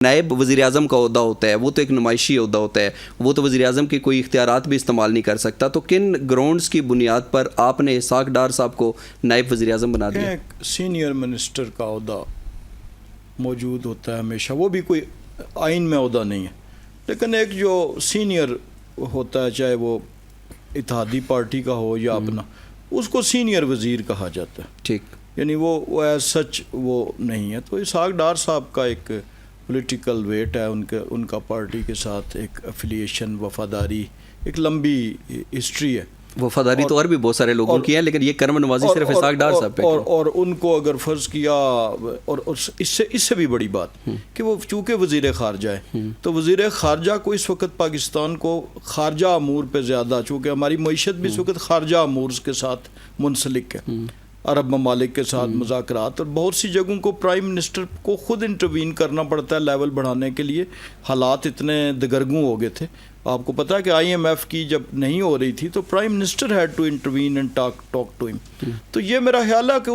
نائب وزیر اعظم کا عہدہ ہوتا ہے، وہ تو ایک نمائشی عہدہ ہوتا ہے، وہ تو وزیر اعظم کے کوئی اختیارات بھی استعمال نہیں کر سکتا. تو کن گراؤنڈز کی بنیاد پر آپ نے اسحاق ڈار صاحب کو نائب وزیر اعظم بنا دیا؟ ایک سینئر منسٹر کا عہدہ موجود ہوتا ہے ہمیشہ، وہ بھی کوئی آئین میں عہدہ نہیں ہے، لیکن ایک جو سینئر ہوتا ہے چاہے وہ اتحادی پارٹی کا ہو یا اپنا، اس کو سینئر وزیر کہا جاتا ہے. ٹھیک، یعنی وہ ایز سچ وہ نہیں ہے. تو اسحاق ڈار صاحب کا ایک پولیٹیکل ویٹ ہے، ان کا پارٹی کے ساتھ ایک افیلیشن، وفاداری، ایک لمبی ہسٹری ہے. وفاداری تو اور بھی بہت سارے لوگوں کی ہے، لیکن یہ کرم نوازی صرف اسحاق ڈار صاحب پہ. اور ان کو اگر فرض کیا، اور اس سے بھی بڑی بات کہ وہ چونکہ وزیر خارجہ ہے، تو وزیر خارجہ کو اس وقت پاکستان کو خارجہ امور پہ زیادہ، چونکہ ہماری معیشت بھی اس وقت خارجہ امور کے ساتھ منسلک ہے، عرب ممالک کے ساتھ مذاکرات، اور بہت سی جگہوں کو پرائم منسٹر کو خود انٹروین کرنا پڑتا ہے لیول بڑھانے کے لیے. حالات اتنے دگرگوں ہو گئے تھے. آپ کو پتہ ہے کہ IMF کی جب نہیں ہو رہی تھی تو prime minister had to intervene and talk to ہم. تو یہ میرا خیال ہے کہ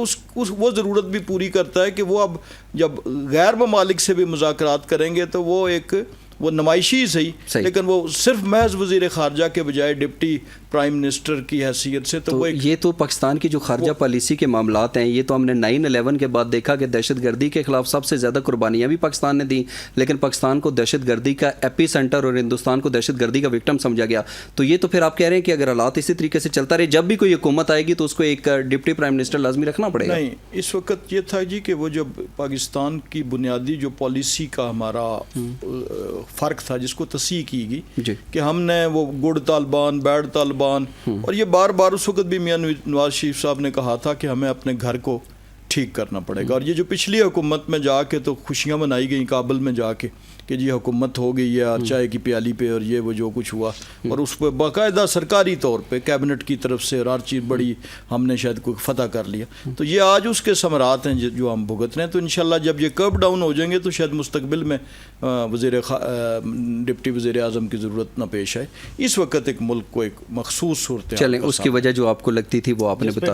وہ ضرورت بھی پوری کرتا ہے کہ وہ اب جب غیر ممالک سے بھی مذاکرات کریں گے تو وہ نمائشی ہی صحیح، لیکن وہ صرف محض وزیر خارجہ کے بجائے ڈپٹی پرائم منسٹر کی حیثیت سے. تو یہ تو پاکستان کی جو خارجہ پالیسی کے معاملات ہیں، یہ تو ہم نے 9/11 کے بعد دیکھا کہ دہشت گردی کے خلاف سب سے زیادہ قربانیاں بھی پاکستان نے دیں، لیکن پاکستان کو دہشت گردی کا ایپی سینٹر اور ہندوستان کو دہشت گردی کا وکٹم سمجھا گیا. تو یہ تو پھر آپ کہہ رہے ہیں کہ اگر حالات اسی طریقے سے چلتا رہے، جب بھی کوئی حکومت آئے گی تو اس کو ایک ڈپٹی پرائم منسٹر لازمی رکھنا پڑے گا. نہیں، اس وقت یہ تھا جی کہ وہ جب پاکستان کی بنیادی جو پالیسی کا ہمارا فرق تھا، جس کو تصحیح کی گئی کہ ہم نے وہ گڈ طالبان، بیڈ طالبان، اور یہ بار بار اس وقت بھی میاں نواز شریف صاحب نے کہا تھا کہ ہمیں اپنے گھر کو ٹھیک کرنا پڑے گا. اور یہ جو پچھلی حکومت میں جا کے تو خوشیاں منائی گئیں کابل میں جا کے کہ جی حکومت ہو گئی ہے چائے کی پیالی پہ، اور یہ وہ جو کچھ ہوا، اور اس پہ باقاعدہ سرکاری طور پہ کیبنٹ کی طرف سے اور ہر چیز بڑی ہم نے شاید کوئی فتح کر لیا. تو یہ آج اس کے ثمرات ہیں جو ہم بھگت رہے ہیں. تو انشاءاللہ جب یہ کرب ڈاؤن ہو جائیں گے تو شاید مستقبل میں ڈپٹی وزیر اعظم کی ضرورت نہ پیش آئے. اس وقت ایک ملک کو ایک مخصوص صورت چلیں، اس کی وجہ جو آپ کو لگتی تھی وہ آپ نے بتا